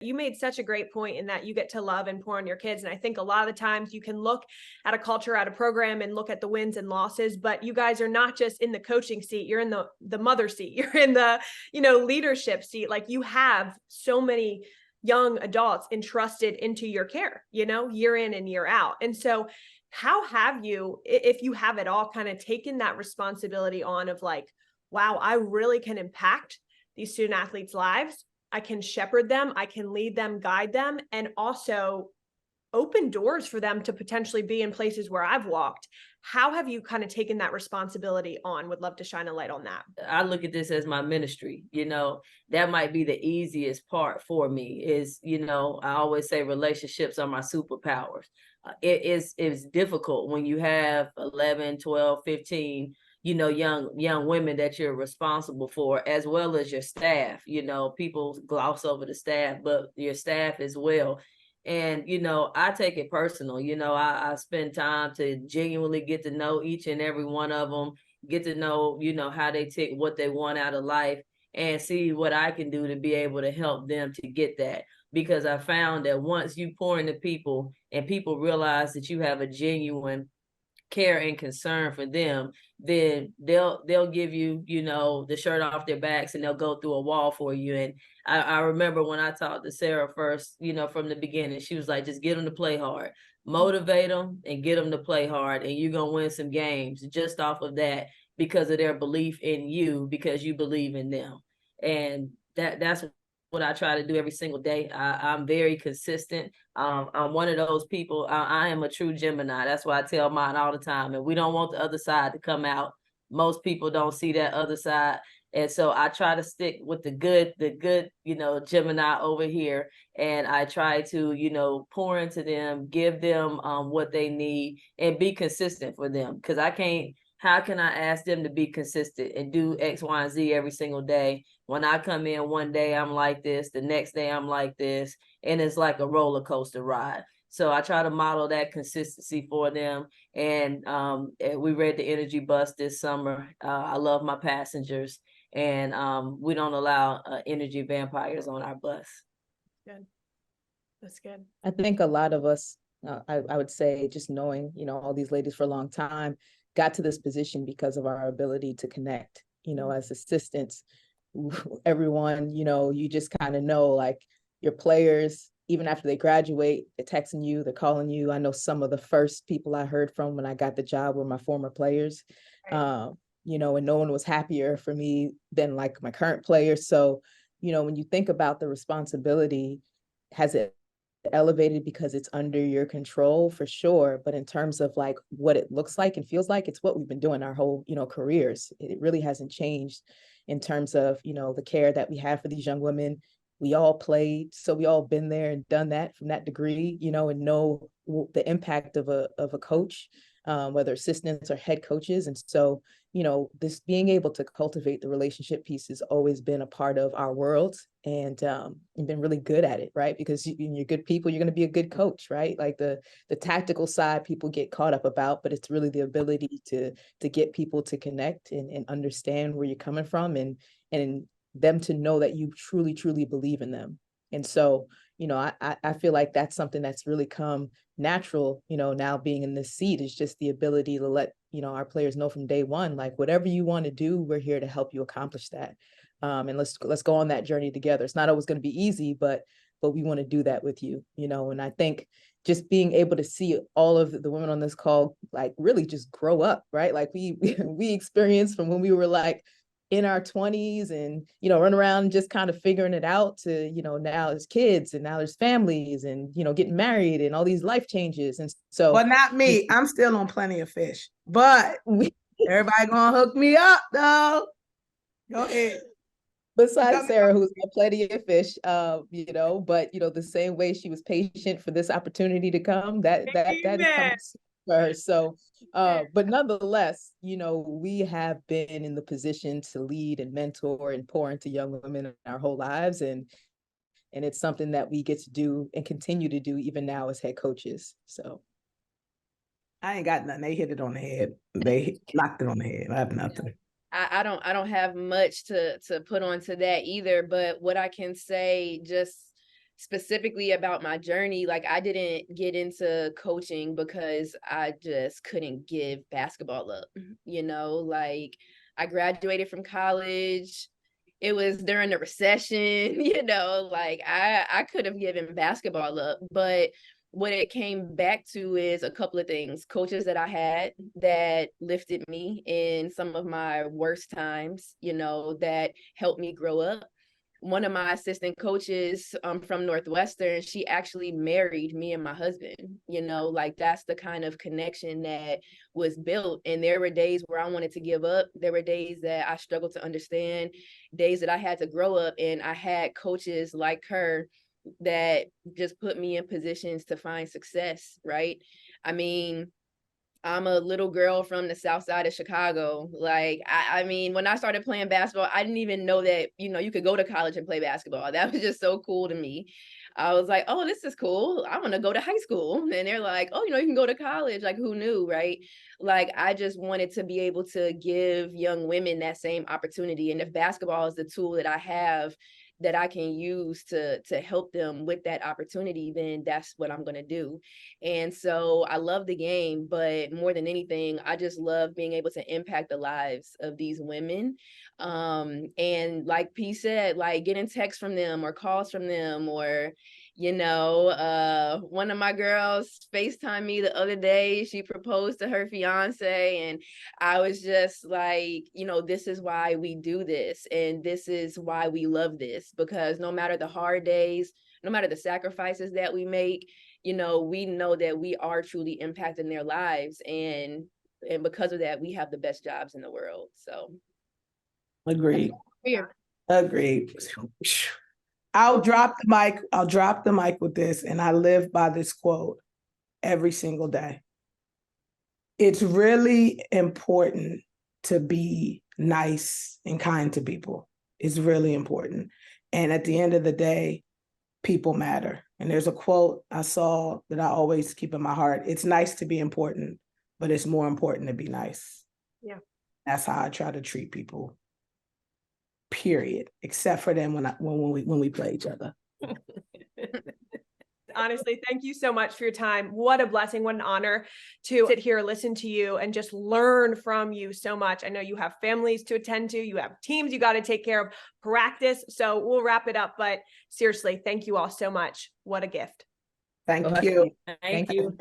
You made such a great point in that you get to love and pour on your kids. And I think a lot of the times you can look at a culture, at a program, and look at the wins and losses, but you guys are not just in the coaching seat, you're in the mother seat, you're in the, leadership seat. Like, you have so many young adults entrusted into your care, year in and year out. And so how have you, if you have at all, kind of taken that responsibility on of like, wow, I really can impact these student athletes' lives. I can shepherd them, I can lead them, guide them, and also open doors for them to potentially be in places where I've walked. How have you kind of taken that responsibility on? Would love to shine a light on that. I look at this as my ministry. That might be the easiest part for me is, I always say relationships are my superpowers. It's difficult when you have 11, 12, 15 young women that you're responsible for, as well as your staff. People gloss over the staff, but your staff as well. And, I take it personal. I spend time to genuinely get to know each and every one of them, get to know, how they take what they want out of life, and see what I can do to be able to help them to get that. Because I found that once you pour into people and people realize that you have a genuine care and concern for them, then they'll give you, the shirt off their backs, and they'll go through a wall for you. And I remember when I talked to Sarah first, from the beginning, she was like, just get them to play hard, motivate them and get them to play hard, and you're going to win some games just off of that, because of their belief in you, because you believe in them. And that's what I try to do every single day. I'm very consistent. I'm one of those people. I am a true Gemini. That's why I tell mine all the time. And we don't want the other side to come out. Most people don't see that other side. And so I try to stick with the good, Gemini over here. And I try to, pour into them, give them what they need, and be consistent for them. Because how can I ask them to be consistent and do X, Y, and Z every single day? When I come in one day, I'm like this, the next day I'm like this, and it's like a roller coaster ride. So I try to model that consistency for them. And we read the Energy Bus this summer. I love my passengers, and we don't allow energy vampires on our bus. Good. That's good. I think a lot of us, I would say, just knowing, all these ladies for a long time, got to this position because of our ability to connect, as assistants. Everyone, you just kind of know, like, your players, even after they graduate, they're texting you, they're calling you. I know some of the first people I heard from when I got the job were my former players, right. And no one was happier for me than like my current players. So, when you think about the responsibility, has it elevated because it's under your control? For sure. But in terms of like what it looks like and feels like, it's what we've been doing our whole, careers. It really hasn't changed in terms of, the care that we have for these young women. We all played, so we all been there and done that from that degree, and know the impact of a coach, whether assistants or head coaches. And so, this being able to cultivate the relationship piece has always been a part of our world, and you've been really good at it, right? Because you're good people, you're going to be a good coach, right? Like the tactical side people get caught up about, but it's really the ability to get people to connect and understand where you're coming from, and them to know that you truly, truly believe in them. And so, I feel like that's something that's really come natural, now being in this seat, is just the ability to let, our players know from day one, like, whatever you want to do, we're here to help you accomplish that. And let's go on that journey together. It's not always going to be easy, but we want to do that with you, and I think just being able to see all of the women on this call, like, really just grow up, right? Like we experienced from when we were like in our 20s and, run around just kind of figuring it out to, now there's kids and now there's families and, getting married and all these life changes. And so. But not me. I'm still on Plenty of Fish, but everybody gonna hook me up though. Go ahead. Besides Sarah, who's on Plenty of Fish, but, the same way she was patient for this opportunity to come, that is coming for her. So, but nonetheless, we have been in the position to lead and mentor and pour into young women in our whole lives. And it's something that we get to do and continue to do even now as head coaches. So I ain't got nothing. They hit it on the head. They knocked it on the head. I have nothing. I don't have much to put onto that either, but what I can say, just specifically about my journey, like I didn't get into coaching because I just couldn't give basketball up. You know, like I graduated from college. It was during the recession, you know, like I could have given basketball up, but what it came back to is a couple of things. Coaches that I had that lifted me in some of my worst times, you know, that helped me grow up. One of my assistant coaches from Northwestern, she actually married me and my husband, you know, like that's the kind of connection that was built. And there were days where I wanted to give up. There were days that I struggled to understand, days that I had to grow up. And I had coaches like her that just put me in positions to find success, right? I mean, I'm a little girl from the south side of Chicago. Like, I mean, when I started playing basketball, I didn't even know that, you know, you could go to college and play basketball. That was just so cool to me. I was like, oh, this is cool. I want to go to high school. And they're like, oh, you know, you can go to college. Like, who knew, right? Like, I just wanted to be able to give young women that same opportunity. And if basketball is the tool that I have that I can use to help them with that opportunity, then that's what I'm going to do. And so I love the game, but more than anything, I just love being able to impact the lives of these women. And like P said, like getting texts from them or calls from them, or, you know, one of my girls FaceTimed me the other day. She proposed to her fiance, and I was just like, you know, this is why we do this. And this is why we love this, because no matter the hard days, no matter the sacrifices that we make, you know, we know that we are truly impacting their lives. And because of that, we have the best jobs in the world. So. Agreed. Yeah. Agreed. I'll drop the mic with this, and I live by this quote every single day. It's really important to be nice and kind to people. It's really important. And at the end of the day, people matter. And there's a quote I saw that I always keep in my heart. It's nice to be important, but it's more important to be nice. Yeah. That's how I try to treat people. Period. Except for them when we play each other. Honestly, thank you so much for your time. What a blessing, what an honor to sit here, listen to you, and just learn from you so much. I know you have families to attend to, you have teams you got to take care of, practice. So we'll wrap it up. But seriously, thank you all so much. What a gift. Thank you. Thank you.